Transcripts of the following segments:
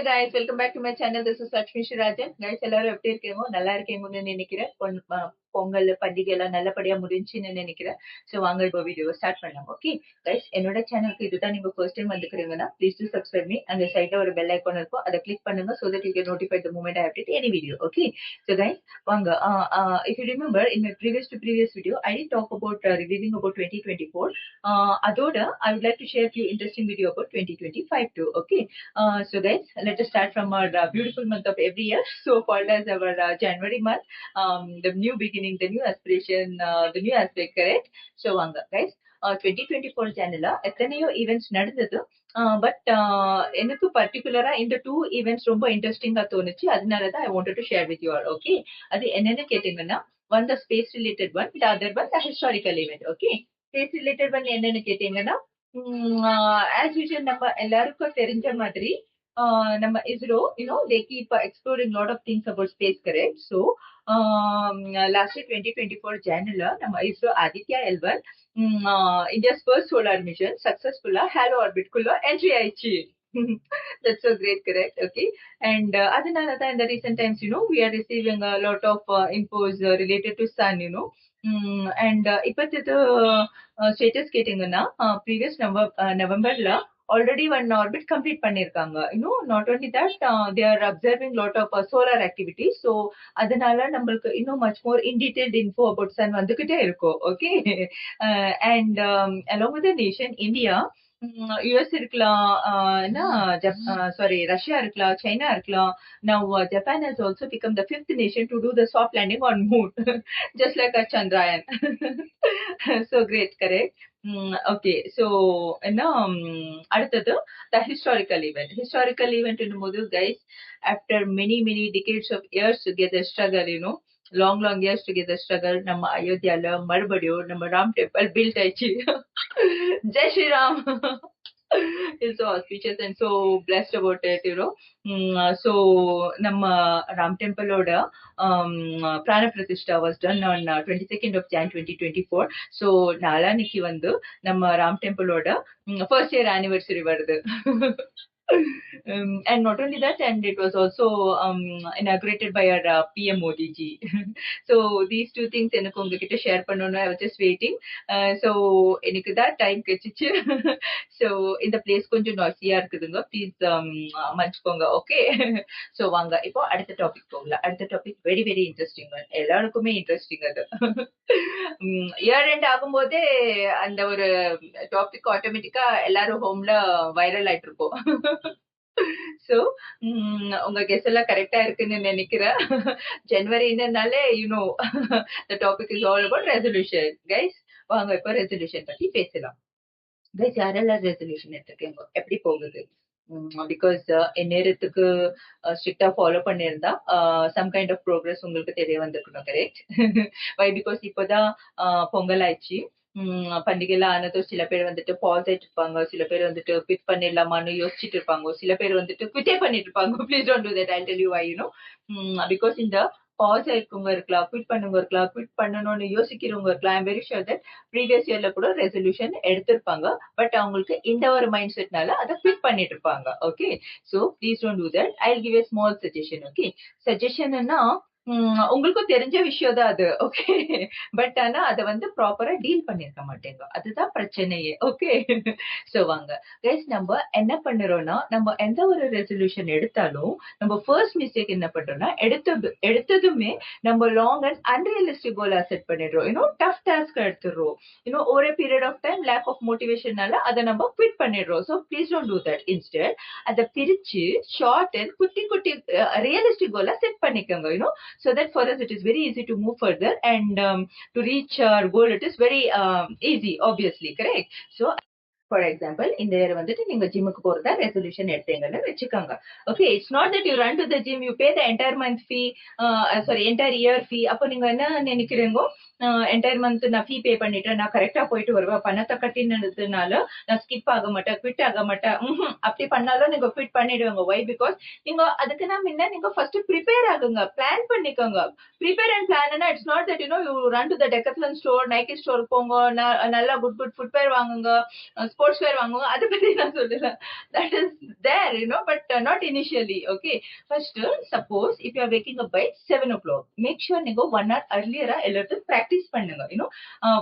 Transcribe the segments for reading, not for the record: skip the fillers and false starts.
guys, welcome back to my channel. This is Lakshmi Shirajan. Guys, எல்லாரும் எப்படி இருக்கீங்க? நல்லா இருக்கீங்கன்னு நினைக்கிறேன். பொங்கல் பண்டிகை எல்லாம் நல்லபடியா முடிஞ்சுன்னு நினைக்கிறேன். சோ வாங்க இப்போ வீடியோ ஸ்டார்ட் பண்ணலாம். ஓகே கைஸ், என்னோட சேனலுக்கு இதுதான் நீங்க ஃபர்ஸ்ட் டைம் வந்துக்கிறீங்கன்னா ப்ளீஸ் டு சப்ஸ்கிரைப் மீ. அந்த சைட்ல ஒரு பெல் ஐகான் இருக்கும், அதை கிளிக் பண்ணுங்க so that you get notified the moment I update any video. Okay, so guys, வாங்க if you remember in my previous video I did talk about reviewing about 2024. அதோட I would like to share few interesting video about 2025 too. Okay, so guys, let us start from our beautiful month of every year, so called as our January month, the new beginning, the new aspiration, the new aspect, correct? So vanga guys, 2024 January எத்தனையோ events நடந்தது. But எனக்கு பர்டிகுலரா இந்த 2 events ரொம்ப இன்ட்ரெஸ்டிங்கா தோணுச்சு, அதனாலதான் I wanted to share with you all. Okay, அது என்னன்னு கேட்டீங்கன்னா, one the space related one, the other one the historical event. Okay, space related one என்னன்னு கேட்டீங்கன்னா, ஆஸ் யூஷுவல் நம்ம எல்லாருக்கும் தெரிஞ்ச மாதிரி நம்ம ISRO, they keep exploring lot of things about space, correct? So last year 2024 January நம்ம ISRO Aditya L1 India's first solar mission successful halo orbit குள்ள entry ஆயிடுச்சு. That's so great, correct? Okay, and அதனால தான் in the recent times we are receiving a lot of infos related to sun, and இப்போது status கேட்டீங்கன்னா, previous நவம்பர்ல already one orbit complete பண்ணிருக்காங்க. not only that, they are observing lot of solar activity. So அதனால நம்மளுக்கு இன்னும் much more in detailed info about sun வந்துகிட்டே இருக்கும். Okay, and along with the nation India, US இருக்கலாம், Russia இருக்கலாம், China இருக்கலாம். Now Japan has also become the 5th nation to do the soft landing on moon, just like a Chandrayaan. So great, correct? Okay, so அடுத்தது the historical event என்னும்போது guys, after many decades of years together struggle, long years together struggle, நம்ம அயோத்தியால மறுபடியும் நம்ம Ram temple build ஆயிடுச்சு. Jai Sriram. It's so auspicious and so blessed about it, so நம்ம ராம் டெம்பிளோட பிராண பிரதிஷ்டா was done on 22nd of Jan 2024. so நாளான்னைக்கு வந்து நம்ம Ram டெம்பிளோட first year anniversary வருது. And not only that, and it was also inaugurated by our PM Modi ji. So these two things எனக்கு உங்ககிட்ட share பண்ணனும். I was just waiting. So எனக்கு தான் time கிடைச்சிச்சு. So இந்த பிளேஸ் கொஞ்சம் நாய்ஸியா இருக்குதுங்க, ப்ளீஸ் மன்னிச்சுக்கோங்க. ஓகே, சோ வாங்க இப்போ அடுத்த டாபிக் போகலாம். அடுத்த டாபிக் வெரி இன்ட்ரெஸ்டிங், எல்லாருக்குமே இன்ட்ரெஸ்டிங். அது இயர் எண்ட் ஆகும்போதே அந்த ஒரு டாபிக் ஆட்டோமேட்டிக்கா எல்லாரும் ஹோம்ல வைரல் ஆயிட்டு இருப்போம். சோ உங்க கெஸ் எல்லாம் கரெக்டா இருக்குன்னு நினைக்கிறேன். ஜனவரினாலே the topic is all about resolution. guys, வாங்க இப்ப ரெசல்யூஷன் பத்தி பேசலாம். guys, யாரெல்லாம் ரெசல்யூஷன் எடுத்துக்கீங்க, எப்படி போகுது? பிகாஸ் நேரத்துக்கு ஸ்ட்ரிக்டா ஃபாலோ பண்ணிருந்தா சம் கைண்ட் ஆஃப் ப்ரோக்ரஸ் உங்களுக்கு தெரிய வந்திருக்கணும், கரெக்ட்? வை பிகாஸ் இப்போதான் பொங்கல் ஆயிடுச்சு, பண்டிகைலாம் ஆனதோ சில பேர் வந்துட்டு பாஸ் ஆயிட்டு இருப்பாங்க, சில பேர் வந்துட்டு குவிட் பண்ணிடலாமான்னு யோசிச்சுட்டு இருப்பாங்க, சில பேர் வந்துட்டு குவிட்டே பண்ணிட்டு இருப்பாங்க. Please don't do that, I tell you why. Because இந்த பாஸ் ஆயிருக்கவங்க இருக்கலாம், குவிட் பண்ணுங்க இருக்கலாம், குவிட் பண்ணணும்னு யோசிக்கிறவங்க இருக்கலாம். I'm very sure that previous இயர்ல கூட ரெசல்யூஷன் எடுத்திருப்பாங்க, பட் அவங்களுக்கு இந்த ஒரு மைண்ட் செட்னால அதை குவிட் பண்ணிட்டு இருப்பாங்க. Okay, so please don't do that. I will give a small suggestion. Okay, சஜஷன்னா உங்களுக்கும் தெரிஞ்ச விஷயம் தான் அது. ஓகே, பட் ஆனா அதை வந்து ப்ராப்பரா டீல் பண்ணிருக்க மாட்டேங்க, அதுதான் பிரச்சனையே. ஓகே, சோ வாங்க கைஸ், நம்ம என்ன பண்ணுறோம்னா, நம்ம எந்த ஒரு ரெசல்யூஷன் எடுத்தாலும் நம்ம ஃபர்ஸ்ட் மிஸ்டேக் என்ன பண்றோம்னா, எடுத்ததுமே நம்ம லாங் அண்ட் அன்ரியலிஸ்டிக் கோலா செட் பண்ணிடுறோம். டஃப் டாஸ்க் எடுத்துடுறோம். ஒரு period of time lack of மோட்டிவேஷனால அதை நம்ம குவிட் பண்ணிடுறோம். So please don't do that. Instead அதை பிரிச்சு ஷார்ட் அண்ட் குட்டி ரியலிஸ்டிக் கோலா செட் பண்ணிக்கோங்க. So that for us it is very easy to move further and to reach our goal. It is very easy, obviously, correct? So for example, இந்த year வந்துட்டு நீங்க ஜிம்முக்கு போறதா ரெசல்யூஷன் எடுத்தீங்கன்னு வச்சுக்கோங்க. Okay, it's not that you run to the gym, you pay the entire month fee, entire year fee. அப்போ நீங்க என்ன நினைக்கிறீங்க, என்டையர் மந்த் நான் ஃபீ பே பண்ணிட்டேன், நான் கரெக்டா போயிட்டு வருவேன், பணத்தை கட்டினதுனால நான் ஸ்கிப் ஆக மாட்டேன், குவிட் ஆக மாட்டேன். அப்படி பண்ணாலும் நீங்க குவிட் பண்ணிடுவாங்க. வை? பிகாஸ் நீங்க அதுக்கு நான் முன்ன நீங்க ஃபர்ஸ்ட் ப்ரிப்பேர் ஆகுங்க, பிளான் பண்ணிக்கோங்க. Prepare and plan, it's not that you run to the Decathlon store, Nike store போங்க, நல்லா குட் ஃபுட்வேர் வாங்குங்க, ஸ்போர்ட்ஸ் வேர் வாங்குவாங்க, அதை பத்தி நான் சொல்லல. That is there but not initially. Okay, first suppose if you are waking up by 7 o'clock, make sure நீங்க 1 hour earlier எழுந்து பிராக்டிஸ் பண்ணுங்க.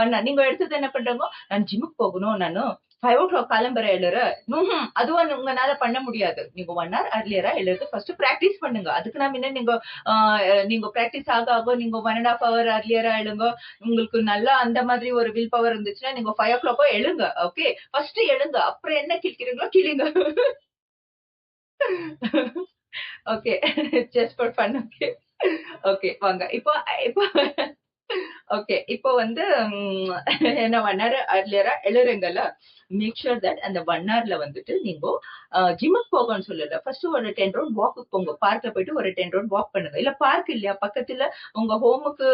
1 hour நீங்க எடுத்தது என்ன பண்றாங்க, நான் ஜிம்முக்கு போகணும், நானு 5 o'clock கிளம்புற எழுற, அதுவா உங்களால பண்ண முடியாது. நீங்க 1 hour earlier எழுந்து ஃபர்ஸ்ட் பிராக்டிஸ் பண்ணுங்க. அதுக்கு நான் முன்ன நீங்க பிராக்டிஸ் ஆக ஆக நீங்க 1.5 hour earlier எழுங்க. உங்களுக்கு நல்லா அந்த மாதிரி ஒரு வில் பவர் இருந்துச்சுன்னா நீங்க 5 o'clock எழுங்க. ஓகே, ஃபர்ஸ்ட் எழுங்க, அப்புறம் என்ன கிழிக்கிறீங்களோ கிழிங்க. Okay, just for fun. Okay okay, வாங்க இப்போ இப்போ ஓகே, இப்போ வந்து என்ன 1 hour earlier எழுறீங்கல்ல, மேக் ஷூர் தட் அந்த 1 hourல வந்துட்டு நீங்க ஜிம்முக்கு போகணும்னு சொல்லல, ஃபர்ஸ்ட் ஒரு 10 round வாக்கு போங்க. பார்க்ல போயிட்டு ஒரு 10 round வாக் பண்ணுங்க. இல்ல பார்க் இல்லையா பக்கத்துல உங்க ஹோமுக்கு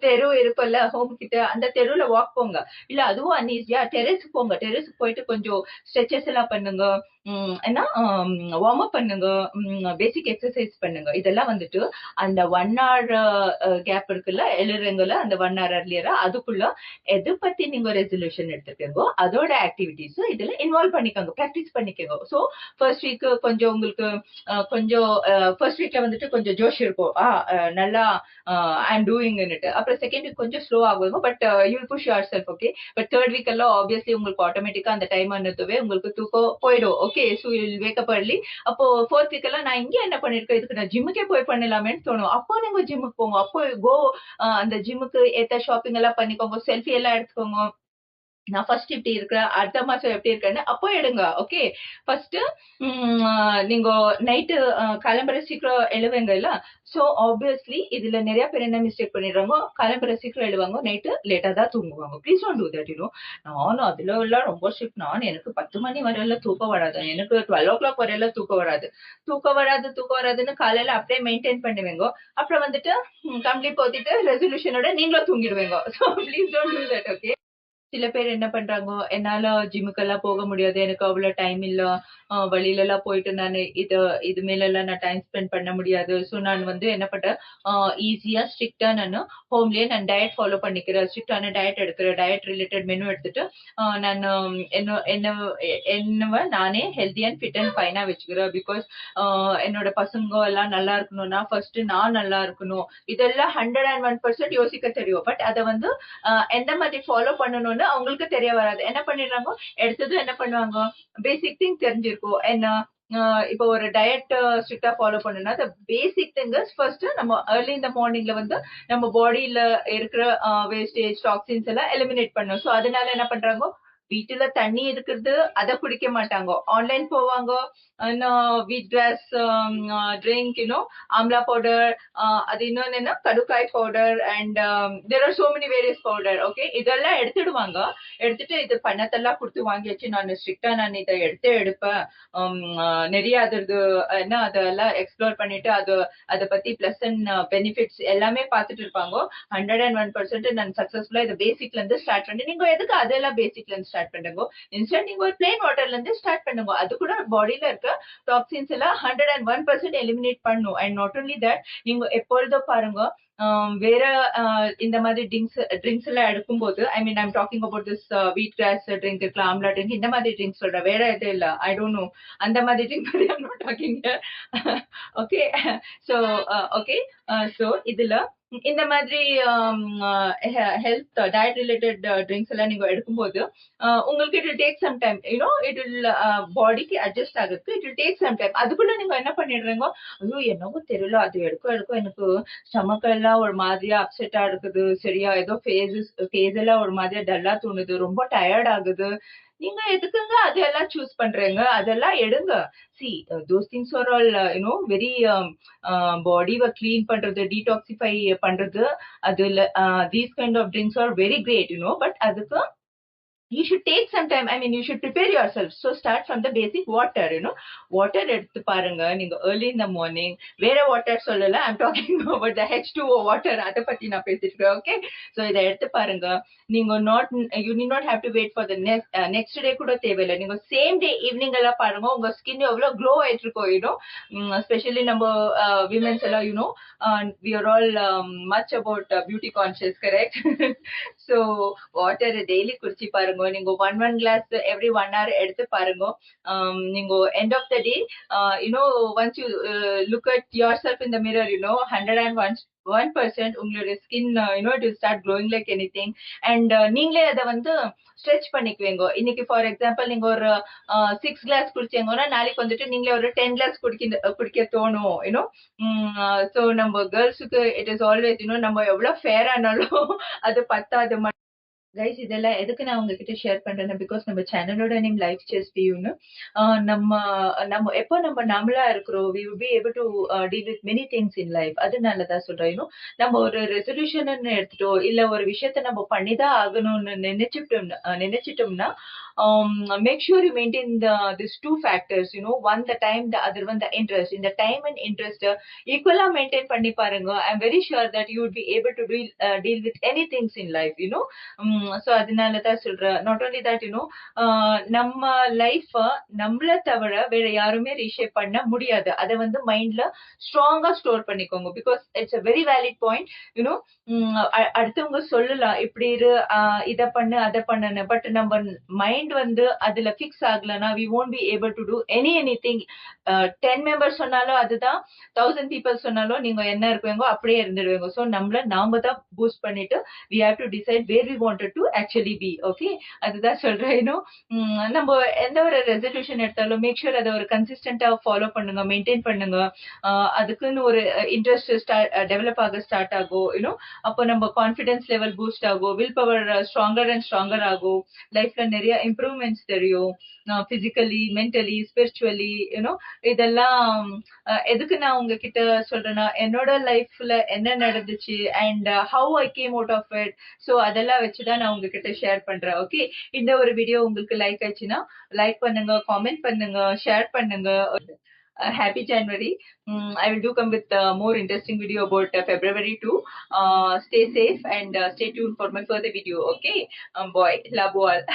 தெரு இருக்குல்ல, ஹோம் கிட்ட அந்த தெருவுல வாக் போங்க. இல்ல அதுவும் அன்ஈஸியா டெரேஸ்க்கு போங்க. டெரேஸ்க்கு போயிட்டு கொஞ்சம் ஸ்ட்ரெச்சஸ் எல்லாம் பண்ணுங்க, ஏன்னா வார்ம் அப் பண்ணுங்க, பேசிக் எக்ஸசைஸ் பண்ணுங்க. இதெல்லாம் வந்துட்டு அந்த 1 hour கேப் இருக்குல்ல எழுறீங்கல்ல, அந்த 1 hour earlier அதுக்குள்ள எது பத்தி நீங்க ரெசல்யூஷன் எடுத்துக்கோங்க, அதோட ஆக்டிவிட்டிஸ் இதுல இன்வால்வ் பண்ணிக்கோங்க, பிராக்டிஸ் பண்ணிக்கோங்க. சோ ஃபர்ஸ்ட் வீக் கொஞ்சம் உங்களுக்கு கொஞ்சம் ஃபர்ஸ்ட் வீக்ல வந்துட்டு கொஞ்சம் ஜோஷ் இருக்கும், நல்லா ஐ எம் டூயிங். அப்புறம் செகண்ட் வீக் கொஞ்சம் ஸ்லோ ஆகுங்க, but you push yourself. Okay, but third week எல்லாம் ஆப்வியஸ்லி உங்களுக்கு ஆட்டோமேட்டிக்கா அந்த டைம் ஆனதுவே உங்களுக்கு தூக்கம் போயிடும். Okay, so you will wake up early. அப்போ ஃபோர்த் வீக் எல்லாம் நான் இங்க என்ன பண்ணிருக்கேன், இதுக்கு நான் ஜிம்முக்கே போய் பண்ணலாமேன்னு தோணும். அப்போ நீங்க ஜிம்முக்கு போங்க. அப்போ கோ அந்த ஜிம்முக்கு ஏத்த ஷாப்பிங் எல்லாம் பண்ணிக்கோங்க, செல்ஃபி எல்லாம் எடுத்துக்கோங்க. நான் ஃபர்ஸ்ட் இப்படி இருக்கிறேன், அடுத்த மாசம் எப்படி இருக்கேன்னு அப்போ எடுங்க. ஓகே, ஃபர்ஸ்ட் நீங்க நைட்டு கிளம்புற சீக்கிரம் எழுவீங்க இல்ல, சோ ஆப்வியஸ்லி இதுல நிறைய பேர் என்ன மிஸ்டேக் பண்ணிடுறாங்க, கிளம்புற சீக்கிரம் எழுவாங்க, நைட்டு லேட்டா தான் தூங்குவாங்க. Please don't do that. நானும் அதுல எல்லாம் ரொம்ப ஸ்ட்ரிக்ட். எனக்கு 10 மணி வரையில தூக்கம் வராது, எனக்கு 12 o'clock வரையில தூக்கம் வராது. தூக்கம் வராதுன்னு காலையில அப்படியே மெயின்டைன் பண்ணுவீங்க. அப்புறம் வந்துட்டு கம்ப்ளீட் போத்திட்டு ரெசல்யூஷனோட நீங்களும் தூங்கிடுவீங்க. So please don't do that. Okay, சில பேர் என்ன பண்றாங்க, என்னால ஜிம்முக்கெல்லாம் போக முடியாது, எனக்கு அவ்வளவு டைம் இல்ல, வழியில எல்லாம் போயிட்டு நான் இது மேல எல்லாம் நான் டைம் ஸ்பெண்ட் பண்ண முடியாது. சோ நான் வந்து என்ன பண்றேன், ஈஸியா ஸ்ட்ரிக்டா நான் ஹோம்லயே நான் டயட் ஃபாலோ பண்ணிக்கிறேன், ஸ்ட்ரிக்டான டயட் எடுக்கிறேன், டயட் ரிலேட்டட் மெனு எடுத்துட்டு நான் என்னவ நானே ஹெல்தி அண்ட் ஃபிட் அண்ட் ஃபைனா வச்சுக்கிறேன். பிகாஸ் என்னோட பசங்க எல்லாம் நல்லா இருக்கணும்னா ஃபர்ஸ்ட் நான் நல்லா இருக்கணும். இதெல்லாம் 101% யோசிக்க தெரியும், பட் அதை வந்து எந்த மாதிரி ஃபாலோ பண்ணணும்னு அவங்களுக்கு தெரிய வராது. என்ன பண்ணிடுறாங்க, எடுத்தது என்ன பண்ணுவாங்க, பேசிக் திங் தெரிஞ்சிருக்கும். என்ன இப்போ ஒரு டயட் ஸ்ட்ரிக்டா ஃபாலோ பண்ணணும்னா பேசிக் திங் ஃபர்ஸ்ட் நம்ம ஏர்லி இந்த மார்னிங்ல வந்து நம்ம பாடியில இருக்கிற வேஸ்டேஜ் டாக்ஸின்ஸ் எல்லாம் எலிமினேட் பண்ணும். சோ அதனால என்ன பண்றாங்க, வீட்டுல தண்ணி இருக்கிறது அதை குடிக்க மாட்டாங்க, ஆன்லைன் போவாங்க, வீட் கிராஸ் ட்ரிங்க், ஆம்லா பவுடர், அது இன்னொன்னு என்ன கடுக்காய் powder, and there are so many various powder. Okay, இதெல்லாம் எடுத்துடுவாங்க. எடுத்துட்டு இது பணத்தெல்லாம் கொடுத்து வாங்கி வச்சு நான் ஸ்ட்ரிக்டா நான் இதை எடுப்பேன், நிறைய அது என்ன அதெல்லாம் எக்ஸ்ப்ளோர் பண்ணிட்டு அதை பத்தி பிளஸ் அண்ட் பெனிஃபிட்ஸ் எல்லாமே பார்த்துட்டு இருப்பாங்க. 101% நான் சக்சஸ்ஃபுல்லா இதை பேசிக்ல இருந்து ஸ்டார்ட் பண்ணி, நீங்க எதுக்கு அதெல்லாம் பேசிக்ல இருந்து ஸ்டார்ட் பண்ணுங்க, இன்ஸ்டன்ட் நீங்க ஒரு பிளேன் வாட்டர்ல இருந்து ஸ்டார்ட் பண்ணுங்க. அது கூட பாடியில இருக்க டாக்ஸின்ஸ் எல்லாம் 101% எலிமினேட் பண்ணும். அண்ட் நாட் ஒன்லி தட், நீங்க எப்பொழுதும் பாருங்க, வேற இந்த மாதிரி ட்ரிங்க்ஸ் எல்லாம் எடுக்கும்போது, I mean I'm talking about this wheat grass drink இருக்கலாம், ஆம்லா ட்ரிங்க், இந்த மாதிரி ட்ரிங்க் சொல்றேன், வேற எதுவும் இல்ல, ஐ டோன்ட் நோ அந்த மாதிரி ட்ரிங்க் பத்தி I'm not talking. Okay, so okay, so இதுல இந்த மாதிரி ஹெல்த் டயட் ரிலேட்டட் ட்ரிங்க்ஸ் எல்லாம் நீங்க எடுக்கும்போது உங்களுக்கு it will take some time, it will பாடிக்கு அட்ஜஸ்ட் ஆகுறதுக்கு it will take some time. அதுக்குள்ள நீங்க என்ன பண்ணிடுறீங்க, ஐயோ என்னவோ தெரியல, அது எடுக்கும் எனக்கு ஸ்டமக் எல்லாம் ஒரு மாதிரியா அப்செட்டா இருக்குது, சரியா ஏதோ ஃபேஸ் எல்லாம் ஒரு மாதிரியா டல்லா தோணுது, ரொம்ப டயர்ட் ஆகுது. நீங்க எதுக்குங்க அதெல்லாம் சூஸ் பண்றீங்க, அதெல்லாம் எடுங்க. See those things are all very பாடிவை கிளீன் பண்றது, டீடாக்சிஃபை பண்றது, அதுல these kind of drinks are very great, but அதுக்கு you should take some time. I mean, you should prepare yourself. So start from the basic water, water எடுத்து பாருங்க நீங்க early in the morning. வேற water சொல்லல, I'm talking about the H2O water, அத பத்தி நான் பேசிட்டு இருக்கேன். ஓகே, so இதை எடுத்து பாருங்க. நீங்க you need not have to wait for the next day கூட தேவையில்லை. நீங்க சேம் டே ஈவினிங் எல்லாம் பாருங்க, உங்க ஸ்கின் எவ்வளவு க்ளோ ஆயிட்டு இருக்கும். ஸ்பெஷலி நம்ம விமென்ஸ் எல்லாம் we are all much about beauty conscious, correct? So water daily குடிச்சு பாருங்க. நீங்க 1 glass every 1 hour எடுத்து பாருங்க. நீங்க end of the day, once you look at yourself in the mirror, 101% உங்களுடைய skin, it will start glowing like anything. And நீங்களே அதை வந்து ஸ்ட்ரெச் பண்ணிக்குவீங்க. இன்னைக்கு ஃபார் எக்ஸாம்பிள் நீங்க ஒரு 6 glass குடிச்சீங்கன்னா நாளைக்கு வந்துட்டு நீங்களே ஒரு 10 glass குடிக்க தோணும். சோ நம்ம கேர்ள்ஸுக்கு இட் இஸ் ஆல்வேஸ், நம்ம எவ்வளவு ஃபேர் ஆனாலும் அது பத்தாது. கைஸ், இதெல்லாம் எதுக்கு நான் உங்ககிட்ட ஷேர் பண்றேன்னா, பிகாஸ் நம்ம சேனலோட நேம் லைஃப் செஸ் வியூன்னு. நம்ம நம்ம எப்போ நம்ம நம்மளா இருக்கிறோம், we will be able to deal with many things in life. அதனாலதான் சொல்றேன். நம்ம ஒரு ரெசல்யூஷன் எடுத்துட்டோம், இல்ல ஒரு விஷயத்த நம்ம பண்ணிதான் ஆகணும்னு நினைச்சிட்டோம்னா, make sure you maintain these two factors. One, the time, the other one, the interest. In the time and interest equal maintain பண்ணி பாருங்க. I'm very sure that you would be able to deal with any things in life. So அதனாலதான் சொல்றேன். Not only that, நம்ம life நம்மள தவிர வேற யாருமே reshape பண்ண முடியாது. அதை வந்து மைண்ட்ல ஸ்ட்ராங்கா ஸ்டோர் பண்ணிக்கோங்க. Because it's a very valid point. அடுத்தவங்க சொல்லலாம் இப்படி இரு, இத பண்ணு அதை பண்ணுன்னு. பட் நம்ம மைண்ட் வந்து அதுல பிக்ஸ் ஆகலன்னா we won't be able to do anything. 10 members சொன்னாலும் அதுதான், 1000 பீப்புள் சொன்னாலும் நீங்க என்ன இருக்குவீங்க அப்படியே இருந்துடுவீங்க. சோ நம்மள நாம தான் பூஸ்ட் பண்ணிட்டு we have to decide where we wanted to actually be. Okay, அதுதான் சொல்றேன். நம்ம எந்த ஒரு ரெசல்யூஷன் எடுத்தாலும் மேக் ஷூர் அதை ஒரு கன்சிஸ்டன்டா ஃபாலோ பண்ணுங்க, மெயின்டைன் பண்ணுங்க. அதுக்குன்னு ஒரு இன்ட்ரெஸ்ட் டெவலப் ஆக ஸ்டார்ட் ஆகும். அப்போ நம்ம கான்ஃபிடன்ஸ் லெவல் பூஸ்ட் ஆகும், will power stronger and stronger ஆகும், லைஃப்ல நிறைய இம்ப்ரூவ்மெண்ட்ஸ் தெரியும், பிசிக்கலி, மென்டலி, ஸ்பிரிச்சுவலி. இதெல்லாம் எதுக்கு நான் உங்ககிட்ட சொல்றேன்னா, என்னோட லைஃப்ல என்ன நடந்துச்சு and how I came out of it. So அதெல்லாம் வச்சுதான் நான் உங்ககிட்ட ஷேர் பண்றேன். ஓகே, இந்த ஒரு வீடியோ உங்களுக்கு லைக் ஆச்சுன்னா லைக் பண்ணுங்க, காமெண்ட் பண்ணுங்க, ஷேர் பண்ணுங்க. Happy January. I will do come with more interesting video about February 2. Stay safe and stay tuned for my further video. Okay, bye. Love you all.